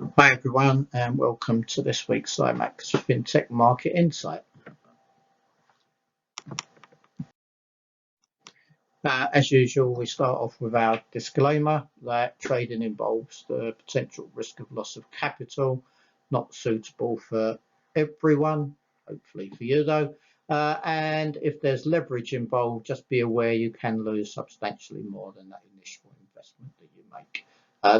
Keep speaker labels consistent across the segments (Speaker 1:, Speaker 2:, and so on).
Speaker 1: Hi everyone, and welcome to this week's Symax Fintech Market Insight. As usual, we start off with our disclaimer that trading involves the potential risk of loss of capital, not suitable for everyone, hopefully for you though. And if there's leverage involved, just be aware you can lose substantially more than that initial investment that you make.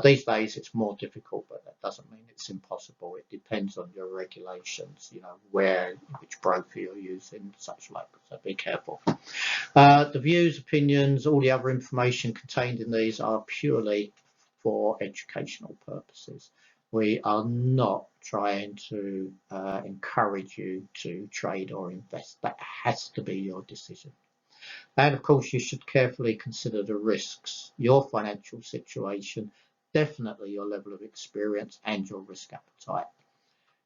Speaker 1: These days it's more difficult, but that doesn't mean it's impossible. It depends on your regulations, which broker you're using, such like. So be careful. The views, opinions, all the other information contained in these are purely for educational purposes. We are not trying to encourage you to trade or invest. That has to be your decision. And of course, you should carefully consider the risks, your financial situation, definitely your level of experience and your risk appetite.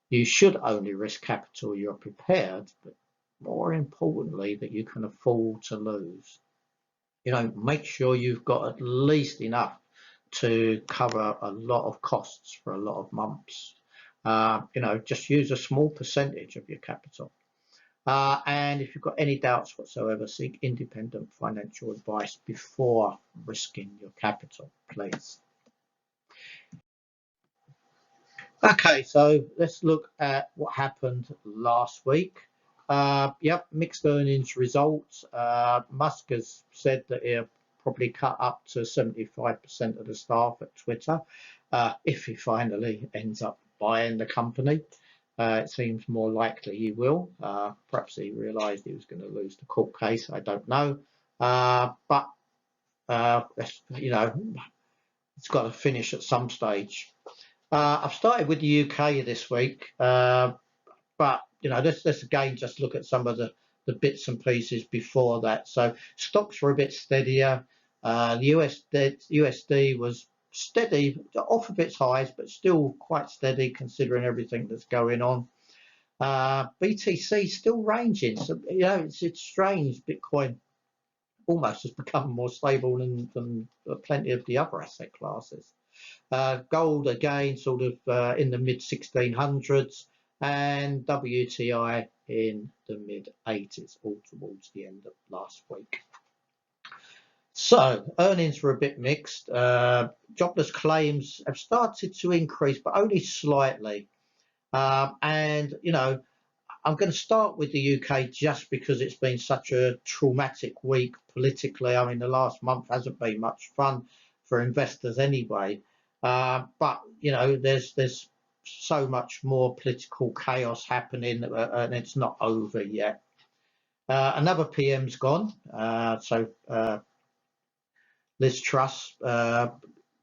Speaker 1: You should only risk capital you're prepared, but more importantly, that you can afford to lose. Make sure you've got at least enough to cover a lot of costs for a lot of months. Just use a small percentage of your capital. And if you've got any doubts whatsoever, seek independent financial advice before risking your capital, please. Okay, so let's look at what happened last week. Mixed earnings results. Musk has said that he'll probably cut up to 75% of the staff at Twitter if he finally ends up buying the company. It seems more likely he will. Perhaps he realised he was going to lose the court case. I don't know. But it's got to finish at some stage. I've started with the UK this week, but let's again just look at some of the bits and pieces before that. So stocks were a bit steadier. The USD was steady, off of its highs, but still quite steady considering everything that's going on. BTC still ranging, so it's strange. Bitcoin almost has become more stable than plenty of the other asset classes. Gold again, sort of in the mid 1600s, and WTI in the mid 80s, all towards the end of last week. So earnings were a bit mixed. Jobless claims have started to increase, but only slightly. I'm going to start with the UK just because it's been such a traumatic week politically. I mean, the last month hasn't been much fun for investors anyway. But there's so much more political chaos happening, and it's not over yet. Another PM's gone. Liz Truss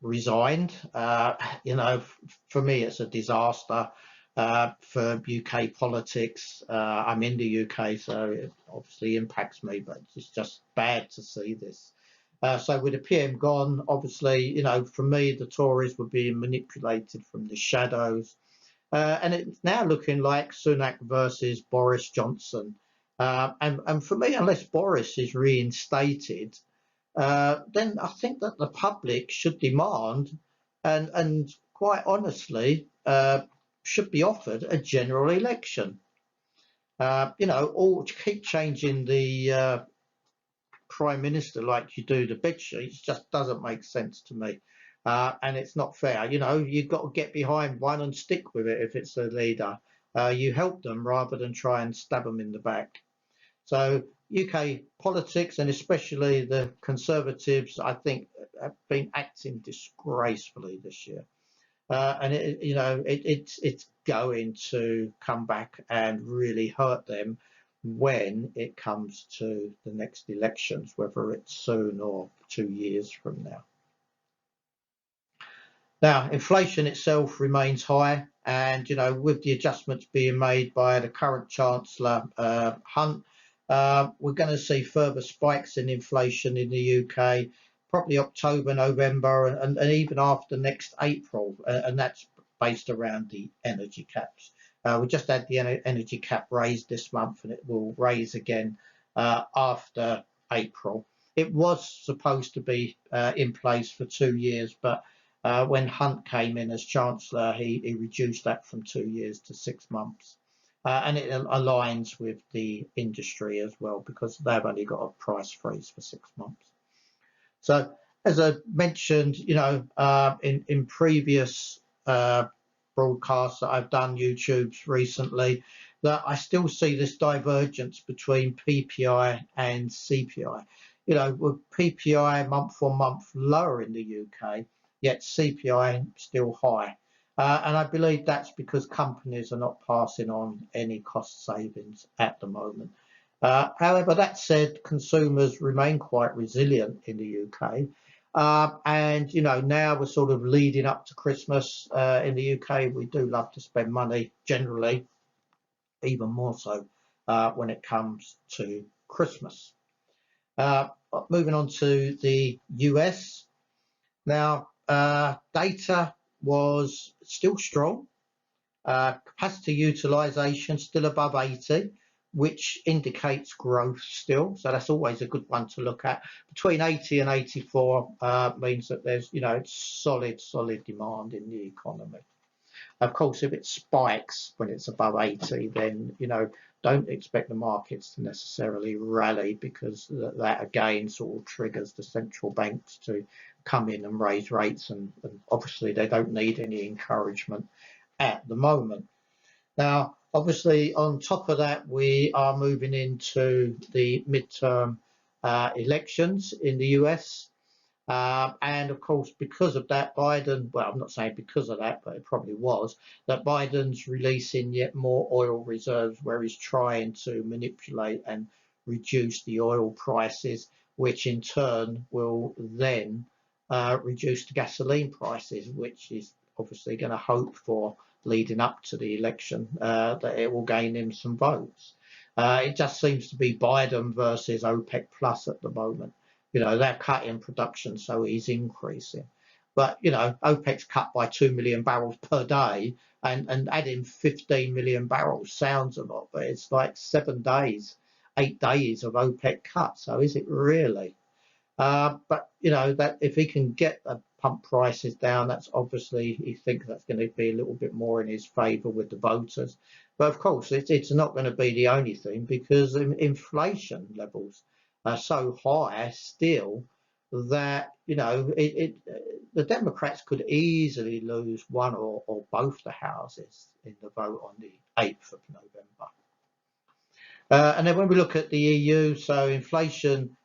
Speaker 1: resigned. For me, it's a disaster for UK politics. I'm in the UK, so it obviously impacts me, but it's just bad to see this. So with the PM gone, obviously, for me, the Tories were being manipulated from the shadows. And it's now looking like Sunak versus Boris Johnson. And for me, unless Boris is reinstated, then I think that the public should demand and quite honestly should be offered a general election. Or keep changing the Prime Minister like you do the bed sheets just doesn't make sense to me. And it's not fair. You've got to get behind one and stick with it if it's a leader. You help them rather than try and stab them in the back. So UK politics, and especially the Conservatives, I think, have been acting disgracefully this year. And it's going to come back and really hurt them when it comes to the next elections, whether it's soon or 2 years from now. Now, inflation itself remains high, and with the adjustments being made by the current Chancellor Hunt, we're going to see further spikes in inflation in the UK, probably October, November, and even after next April, and that's based around the energy caps. We just had the energy cap raised this month, and it will raise again after April. It was supposed to be in place for 2 years, but When Hunt came in as Chancellor, he reduced that from 2 years to 6 months. And it aligns with the industry as well, because they've only got a price freeze for 6 months. So as I mentioned, in previous broadcasts that I've done, YouTube's recently, that I still see this divergence between PPI and CPI. With PPI month on month lower in the UK, yet CPI still high. And I believe that's because companies are not passing on any cost savings at the moment. However, that said, consumers remain quite resilient in the UK. And now we're sort of leading up to Christmas in the UK. We do love to spend money generally, even more so when it comes to Christmas. Moving on to the US. Now, data was still strong. Capacity utilization still above 80, which indicates growth still. So that's always a good one to look at. Between 80 and 84 means that there's, solid demand in the economy. Of course, if it spikes when it's above 80, then, don't expect the markets to necessarily rally, because that again sort of triggers the central banks to come in and raise rates. And obviously they don't need any encouragement at the moment. Now, obviously, on top of that, we are moving into the midterm elections in the US. And of course, because of that, Biden, well, I'm not saying because of that, but it probably was, that Biden's releasing yet more oil reserves, where he's trying to manipulate and reduce the oil prices, which in turn will then reduce the gasoline prices, which is obviously going to hope for, leading up to the election, that it will gain him some votes. It just seems to be Biden versus OPEC Plus at the moment. They're cutting production, so he's increasing. But, OPEC's cut by 2 million barrels per day, and adding 15 million barrels sounds a lot, but it's like 7 days, 8 days of OPEC cut. So is it really? But, that if he can get the pump prices down, that's obviously, he thinks that's going to be a little bit more in his favour with the voters. But of course, it's not going to be the only thing, because inflation levels are so high still that, the Democrats could easily lose one or both the houses in the vote on the 8th of November. And then when we look at the EU, so inflation,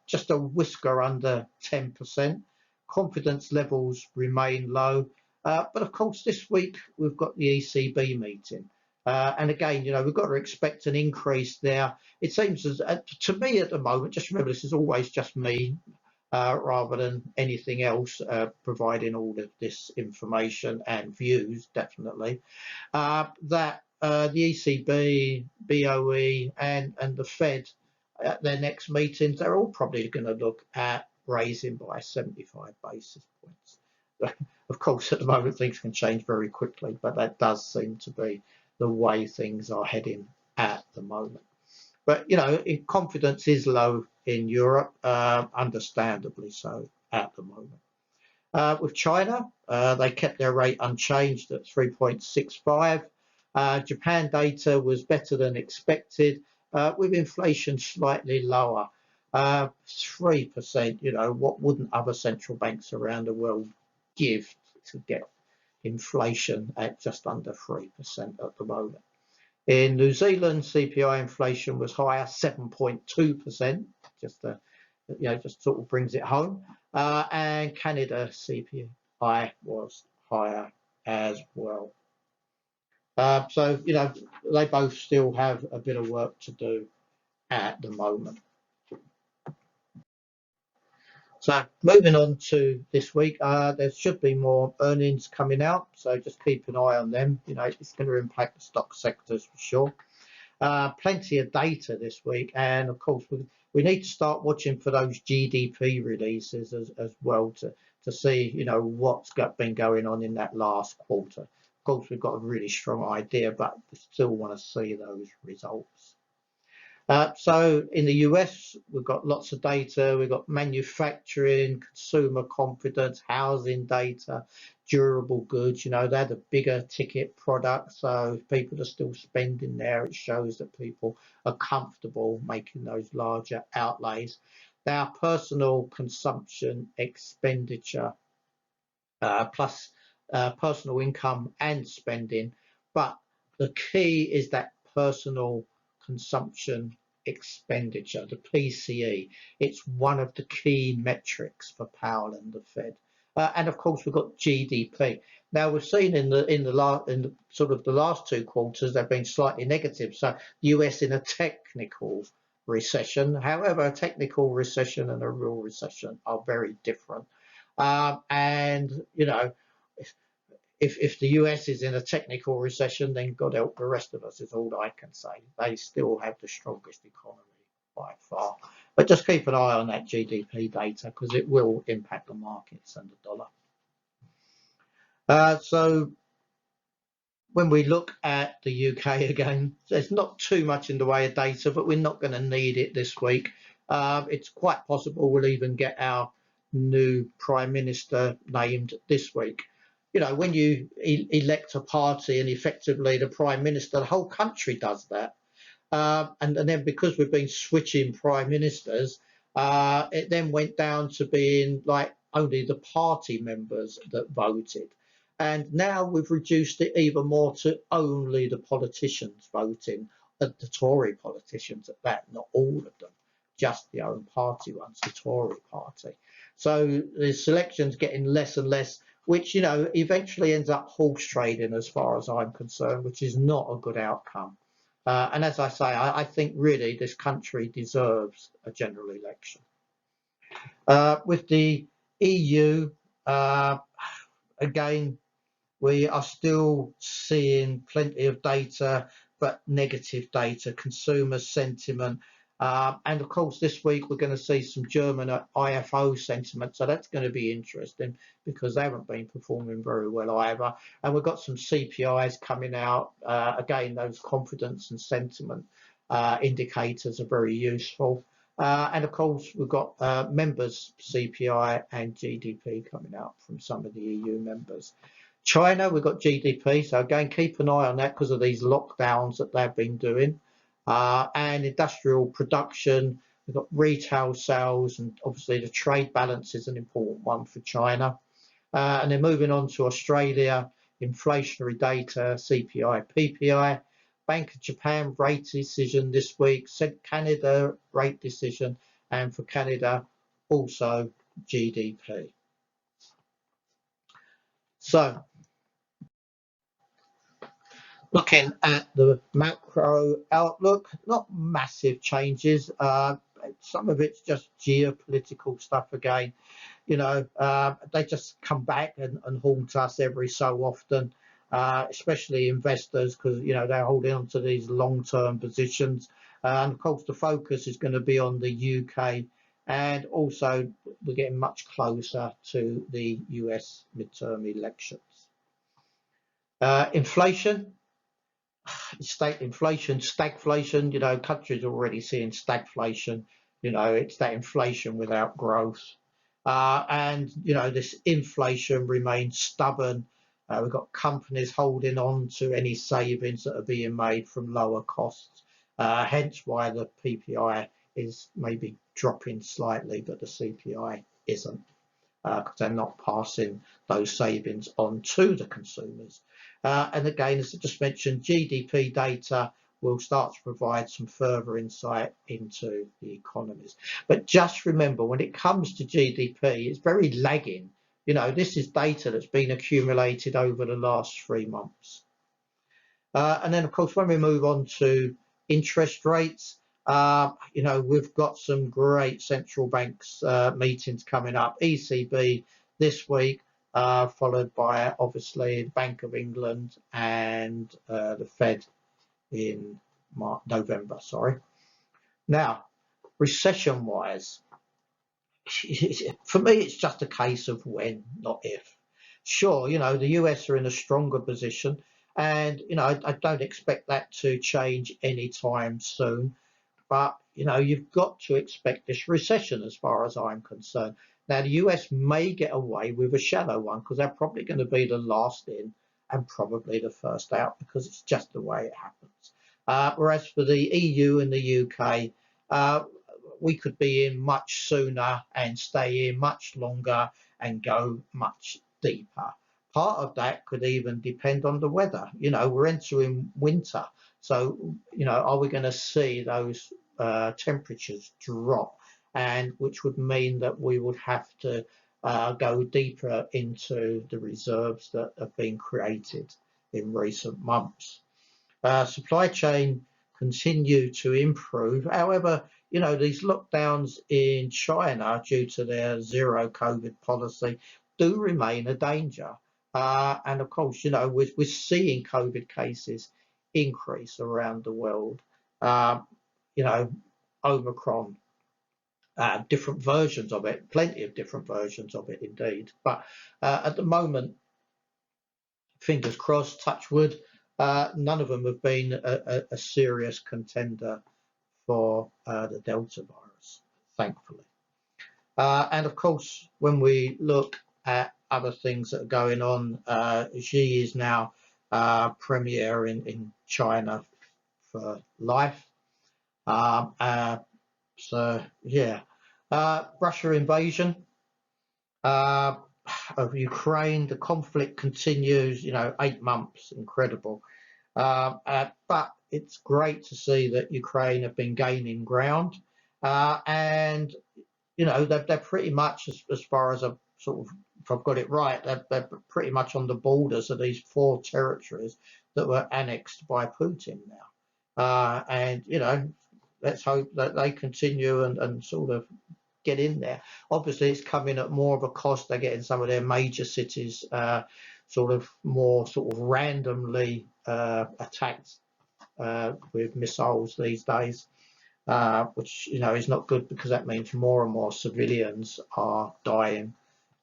Speaker 1: just a whisker under 10%. Confidence levels remain low. But of course, this week we've got the ECB meeting. And again, we've got to expect an increase there. It seems as, to me at the moment, just remember, this is always just me, rather than anything else, providing all of this information and views, definitely, that the ECB, BOE, and the Fed at their next meetings, they're all probably going to look at raising by 75 basis points. Of course, at the moment, things can change very quickly, but that does seem to be the way things are heading at the moment. But, confidence is low in Europe, understandably so at the moment. With China, they kept their rate unchanged at 3.65. Japan data was better than expected, with inflation slightly lower. 3%, what wouldn't other central banks around the world give to get inflation at just under 3% at the moment? In New Zealand, CPI inflation was higher, 7.2%, just sort of brings it home. And Canada CPI was higher as well. So, they both still have a bit of work to do at the moment. So moving on to this week, there should be more earnings coming out, so just keep an eye on them. It's going to impact the stock sectors for sure. Plenty of data this week, and of course we need to start watching for those GDP releases as well to see what's been going on in that last quarter. Of course, we've got a really strong idea, but we still want to see those results. So in the US, we've got lots of data. We've got manufacturing, consumer confidence, housing data, durable goods. You know, they're the bigger ticket products. So if people are still spending there, it shows that people are comfortable making those larger outlays. Our personal consumption expenditure plus personal income and spending. But the key is that personal consumption expenditure, the PCE. It's one of the key metrics for Powell and the Fed. And of course, we've got GDP. Now we've seen in the sort of the last 2 quarters they've been slightly negative. So the US in a technical recession. However, a technical recession and a real recession are very different. And you know, if the US is in a technical recession, then God help the rest of us is all I can say. They still have the strongest economy by far. But just keep an eye on that GDP data because it will impact the markets and the dollar. So when we look at the UK again, there's not too much in the way of data, but we're not going to need it this week. It's quite possible we'll even get our new Prime Minister named this week. You know, when you elect a party and effectively the Prime Minister, the whole country does that. And then because we've been switching Prime Ministers, it then went down to being like only the party members that voted. And now we've reduced it even more to only the politicians voting, the Tory politicians at that, not all of them, just the own party ones, the Tory party. So the selection's getting less and less, which, you know, eventually ends up horse trading as far as I'm concerned, which is not a good outcome. And as I say, I think really this country deserves a general election. With the EU, again, we are still seeing plenty of data, but negative data, consumer sentiment. And of course, this week we're going to see some German IFO sentiment. So that's going to be interesting because they haven't been performing very well either. And we've got some CPIs coming out. Again, those confidence and sentiment indicators are very useful. And of course, we've got members CPI and GDP coming out from some of the EU members. China, we've got GDP, so again, keep an eye on that because of these lockdowns that they've been doing. And industrial production, we've got retail sales, and obviously the trade balance is an important one for China. And then moving on to Australia, inflationary data, CPI, PPI, Bank of Japan rate decision this week, Canada rate decision, and for Canada, also GDP. So, looking at the macro outlook, not massive changes. Some of it's just geopolitical stuff again. You know, they just come back and haunt us every so often, especially investors, because, you know, they're holding on to these long-term positions. And of course, the focus is going to be on the UK. And also, we're getting much closer to the US midterm elections. Inflation. Inflation, stagflation, you know, countries are already seeing stagflation. You know, it's that inflation without growth. And, you know, this inflation remains stubborn. We've got companies holding on to any savings that are being made from lower costs. Hence why the PPI is maybe dropping slightly, but the CPI isn't, because they're not passing those savings on to the consumers. And again, as I just mentioned, GDP data will start to provide some further insight into the economies. But just remember, when it comes to GDP, it's very lagging. You know, this is data that's been accumulated over the last 3 months. And then, of course, when we move on to interest rates, you know, we've got some great central banks meetings coming up. ECB this week, followed by obviously Bank of England and the Fed in November. Sorry. Now, recession-wise, for me, it's just a case of when, not if. Sure, you know, the US are in a stronger position, and you know, I don't expect that to change anytime soon. but you've got to expect this recession as far as I'm concerned. Now, the US may get away with a shallow one because they're probably going to be the last in and probably the first out because it's just the way it happens. Whereas for the EU and the UK, we could be in much sooner and stay in much longer and go much deeper. Part of that could even depend on the weather. We're entering winter. So, are we going to see those temperatures drop? And which would mean that we would have to go deeper into the reserves that have been created in recent months. Supply chain continue to improve. However, these lockdowns in China due to their zero COVID policy do remain a danger. And of course, we're seeing COVID cases increase around the world. Omicron, different versions of it, plenty of different versions of it indeed. But at the moment, fingers crossed, touch wood, none of them have been a serious contender for the Delta virus, thankfully. And of course, when we look at other things that are going on, Xi is now premier in China for life. So yeah, Russia invasion of Ukraine, the conflict continues. 8 months, incredible. But it's great to see that Ukraine have been gaining ground, and they're pretty much, as far as I've if I've got it right, they're pretty much on the borders of these 4 territories that were annexed by Putin now. And let's hope that they continue and sort of get in there. Obviously, it's coming at more of a cost. They're getting some of their major cities more randomly attacked with missiles these days, which is not good because that means more and more civilians are dying,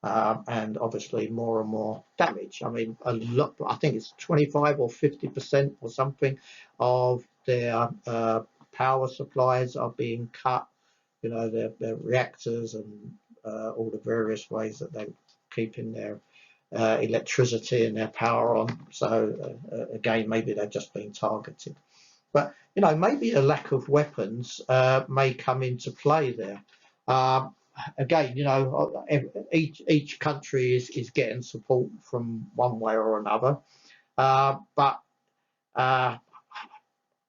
Speaker 1: and obviously more and more damage. I mean, a lot. I think it's 25 or 50% or something of their power supplies are being cut. Their reactors and all the various ways that they're keeping their electricity and their power on. So again, maybe they've just been targeted. But maybe a lack of weapons may come into play there. Again, each country is getting support from one way or another. But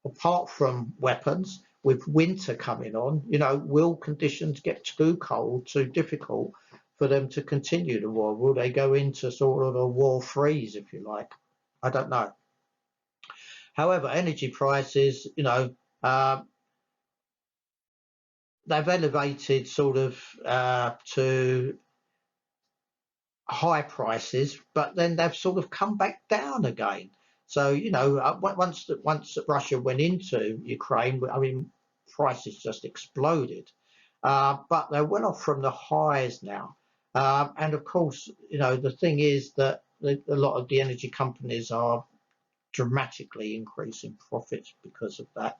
Speaker 1: apart from weapons, with winter coming on, will conditions get too cold, too difficult for them to continue the war? Will they go into sort of a war freeze, if you like? I don't know. However, energy prices, they've elevated to high prices, but then they've sort of come back down again. So, once Russia went into Ukraine, I mean, prices just exploded. But they went off from the highs now. And of course, the thing is that a lot of the energy companies are dramatically increasing profits because of that.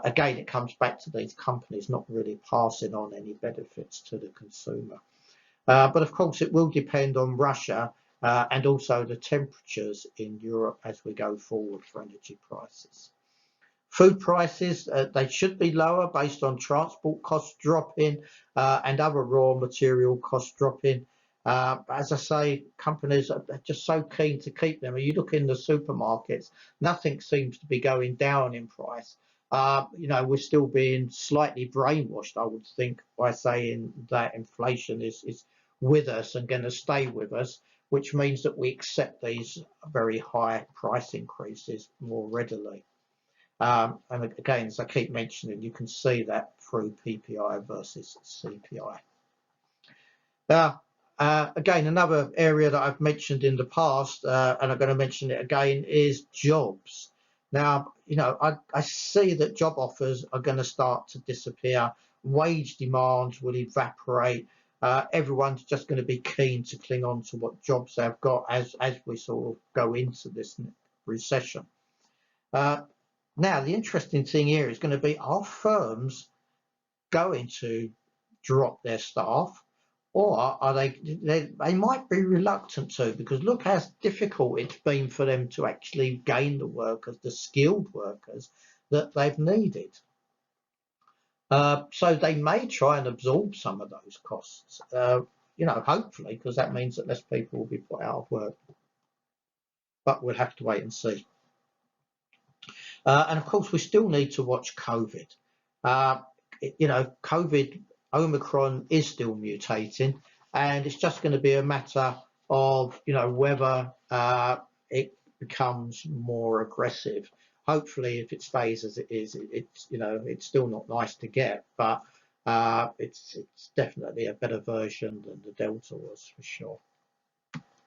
Speaker 1: Again, it comes back to these companies not really passing on any benefits to the consumer. But of course, it will depend on Russia and also the temperatures in Europe as we go forward for energy prices. Food prices, they should be lower based on transport costs dropping and other raw material costs dropping. As I say, companies are just so keen to keep them. When you look in the supermarkets, nothing seems to be going down in price. We're still being slightly brainwashed, I would think, by saying that inflation is with us and going to stay with us, which means that we accept these very high price increases more readily. And again, as I keep mentioning, you can see that through PPI versus CPI. Now, again, another area that I've mentioned in the past, and I'm going to mention it again, is jobs. Now, I see that job offers are going to start to disappear. Wage demands will evaporate. Everyone's just going to be keen to cling on to what jobs they've got as we sort of go into this recession. Now, the interesting thing here is going to be, are firms going to drop their staff, or are they might be reluctant to, because look how difficult it's been for them to actually gain the workers, the skilled workers that they've needed. So they may try and absorb some of those costs, hopefully, because that means that less people will be put out of work. But we'll have to wait and see. And of course, we still need to watch COVID. COVID, Omicron is still mutating, and it's just going to be a matter of, whether it becomes more aggressive. Hopefully, if it stays as it is, it's still not nice to get, but it's definitely a better version than the Delta was, for sure.